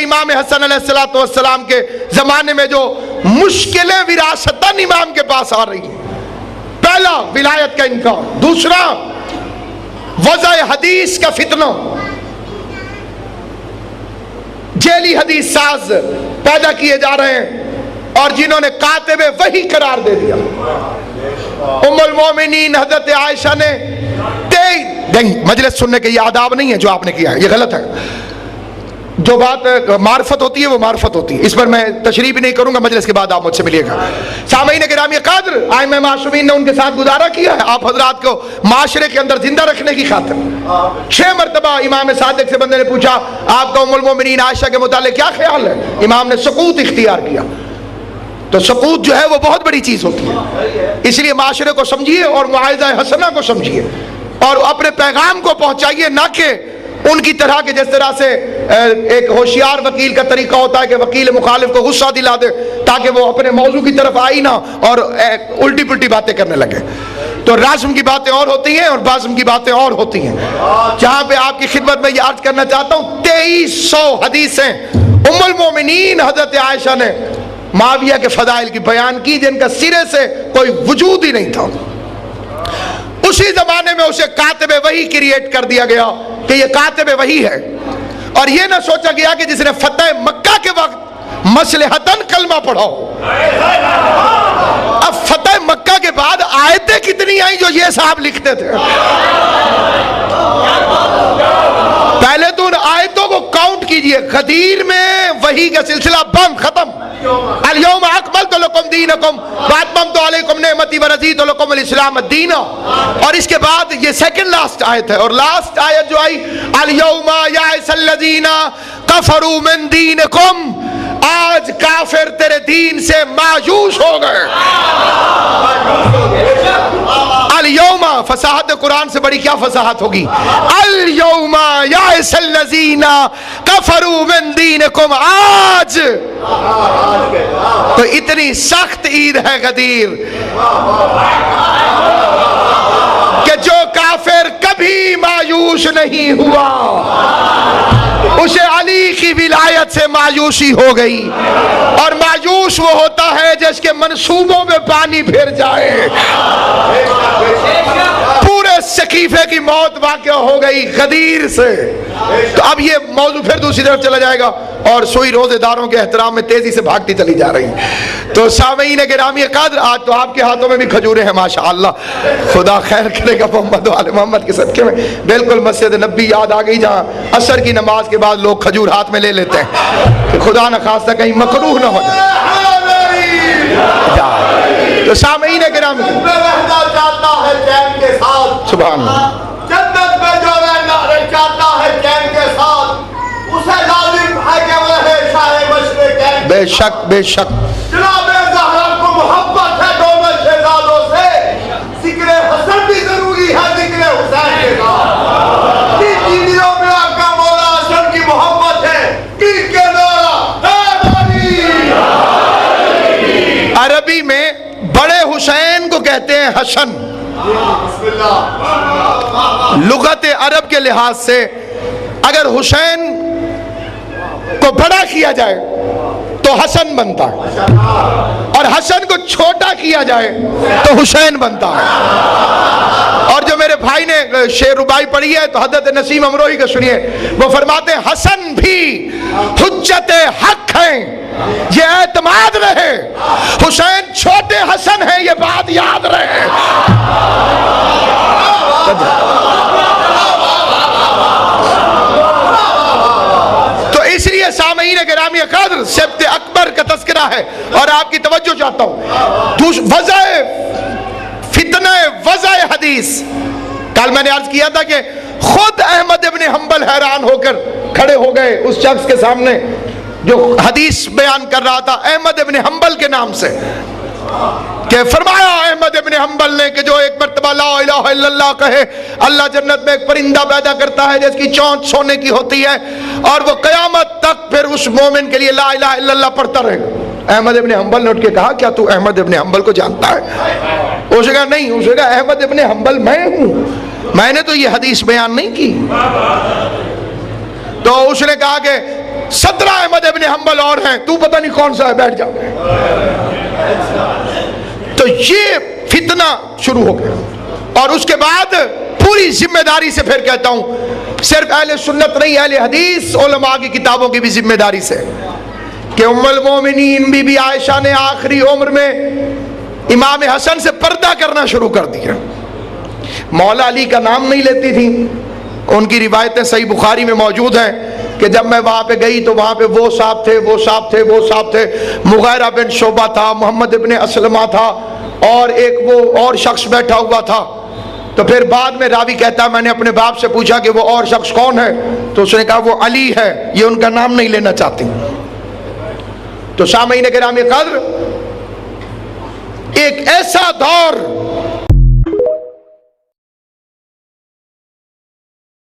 امام حسن علیہ السلام کے زمانے میں جو مشکلیں وراثتاً امام کے پاس آ رہی ہیں. پہلا ولایت کا انکار، دوسرا وضع حدیث کا فتنہ، جیلی حدیث ساز پیدا کیے جا رہے ہیں اور جنہوں نے کاتب وحی قرار دے دیا. ام المومنین حضرت عائشہ نے مجلس سننے کے یہ آداب نہیں ہے جو آپ نے کیا ہے، یہ غلط ہے. جو بات معرفت ہوتی ہے وہ معرفت ہوتی ہے، اس پر میں تشریح بھی نہیں کروں گا، مجلس کے بعد آپ مجھ سے ملیے گا. سامعین گرامی قدر، ائمہ معصومین نے ان کے ساتھ گزارا کیا ہے آپ حضرات کو معاشرے کے اندر زندہ رکھنے کی خاطر. 6 مرتبہ امام صادق سے بندے نے پوچھا آپ کا ام المومنین عائشہ کے متعلق کیا خیال ہے؟ امام نے سکوت اختیار کیا. تو سکوت جو ہے وہ بہت بڑی چیز ہوتی ہے، اس لیے معاشرے کو سمجھیے اور معاہدہ حسنہ کو سمجھیے اور اپنے پیغام کو پہنچائیے، نہ کہ ان کی طرح کے جس طرح سے ایک ہوشیار وکیل کا طریقہ ہوتا ہے کہ وکیل مخالف کو غصہ دلا دے تاکہ وہ اپنے موضوع کی طرف آئی نہ اور الٹی پلٹی باتیں کرنے لگے. تو رسم کی باتیں اور ہوتی ہیں اور بازم کی باتیں اور ہوتی ہیں. جہاں پہ آپ کی خدمت میں یہ عرض کرنا چاہتا ہوں، 2300 حدیثیں ام المومنین حضرت عائشہ نے معاویہ کے فضائل کی بیان کی جن کا سرے سے کوئی وجود ہی نہیں تھا. اسی زمانے میں اسے کاتب وحی کریٹ کر دیا گیا کہ یہ کاتب وحی ہے، اور یہ نہ سوچا گیا کہ جس نے فتح مکہ کے وقت مصلحتاً کلمہ پڑھا ہو. اب فتح مکہ کے بعد آیتیں کتنی آئیں جو یہ صاحب لکھتے تھے؟ پہلے تو ان آیتوں کو کاؤنٹ کیجئے. غدیر میں وحی کا سلسلہ بند، ختم. الیوم اکملت لکم دینکم واتممت علیکم نعمتی ورضیت لکم الاسلام دینا. اور اس کے بعد یہ سیکنڈ لاسٹ آیت ہے، اور لاسٹ آیت جو آئی الیوم یائس الذین کفروا من دینکم، آج کافر تیرے دین سے مایوس ہو گئے. الیوم، فصاحت قرآن سے بڑی کیا فصاحت ہوگی. الیوم یائس الذین کفروا من دینکم، آج. تو اتنی سخت عید ہے غدیر کہ جو کافر کبھی مایوس نہیں ہوا اسے علی کی ولایت سے مایوسی ہو گئی. اور مایوس وہ ہوتا ہے جس کے منصوبوں میں پانی پھر جائے. پورے سقیفے کی موت واقع ہو گئی غدیر سے. تو اب یہ موضوع پھر دوسری طرف چلا جائے گا اور سوئی روزے داروں کے احترام میں تیزی سے بھاگتی چلی جا رہی. تو سامعین گرامی قدر، آج تو آپ کے ہاتھوں میں بھی کھجوریں ہیں ماشاءاللہ، خدا خیر کرے گا محمد و آل محمد کے صدقے میں. بالکل مسجد نبی یاد آ گئی جہاں عصر کی نماز کے بعد لوگ کھجور ہاتھ میں لے لیتے ہیں کہ خدا نہ خواستہ کہیں مکروہ نہ ہو جائے. تو سامعین گرامی، سبحان اللہ، جنت میں جو رہنا چاہتا ہے چین کے ساتھ اسے لازم ہے کہ وہ ہے شاہ مشرق. بے شک بے شک. جناب زہرا کو محبت ہے دونوں شہزادوں سے، ذکر حسن بھی ضروری ہے ذکر حسین کے ساتھ. تین چیزوں میں آقا مولا حسن کی محبت ہے. تین کے نعرہ عربی میں بڑے حسین کو کہتے ہیں حسن. لغت عرب کے لحاظ سے اگر حسین کو بڑا کیا جائے تو حسن بنتا ہے، اور حسن کو چھوٹا کیا جائے تو حسین بنتا ہے. اور جو میرے بھائی نے شعر ربائی پڑھی ہے تو حضرت نسیم امروہی کا سنیے، وہ فرماتے ہیں حسن بھی حجت حق ہیں یہ اعتماد رہے. حسین چھوٹے حسن ہیں، یہ بات یاد رہے. تو اس لیے سامعین گرامی قدر سبت اکبر کا تذکرہ ہے اور آپ کی توجہ چاہتا ہوں. وضع فتنہ وضع حدیث، کل میں نے عرض کیا تھا کہ خود احمد ابن حنبل حیران ہو کر کھڑے ہو گئے اس شخص کے سامنے جو حدیث بیان کر رہا تھا احمد ابن حنبل کے نام سے، کہ فرمایا احمد ابن حنبل نے کہ جو ایک مرتبہ لا الہ الا اللہ کہے اللہ جنت میں ایک پرندہ پیدا کرتا ہے جس کی چونچ سونے کی ہوتی ہے اور وہ قیامت تک پھر اس مومن کے لیے لا الہ الا اللہ پڑھتا رہے گا. احمد ابن حنبل نے اٹھ کے کہا کیا تو احمد ابن حنبل کو جانتا ہے؟ اس نے کہا نہیں. اس نے کہا احمد ابن حنبل میں ہوں، میں نے تو یہ حدیث بیان نہیں کی. تو اس نے کہا کہ 17 احمد ابن حنبل اور ہیں، تو پتہ نہیں کون سا ہے، بیٹھ جا۔ تو یہ فتنہ شروع ہو گیا، اور اس کے بعد پوری ذمہ داری سے پھر کہتا ہوں، صرف اہل سنت نہیں، اہل حدیث علماء کی کتابوں کی بھی ذمہ داری سے، کہ ام المومنین بی بی عائشہ نے آخری عمر میں امام حسن سے پردہ کرنا شروع کر دیا، مولا علی کا نام نہیں لیتی تھی۔ ان کی روایتیں صحیح بخاری میں موجود ہیں کہ جب میں وہاں پہ گئی تو وہاں پہ وہ صاحب تھے، وہ صاحب تھے، وہ صاحب تھے، مغیرہ بن شعبہ تھا، محمد ابن اسلمہ تھا، اور ایک وہ اور شخص بیٹھا ہوا تھا۔ تو پھر بعد میں راوی کہتا ہے میں نے اپنے باپ سے پوچھا کہ وہ اور شخص کون ہے، تو اس نے کہا وہ علی ہے، یہ ان کا نام نہیں لینا چاہتی۔ تو سامعین گرامی قدر، ایک ایسا دور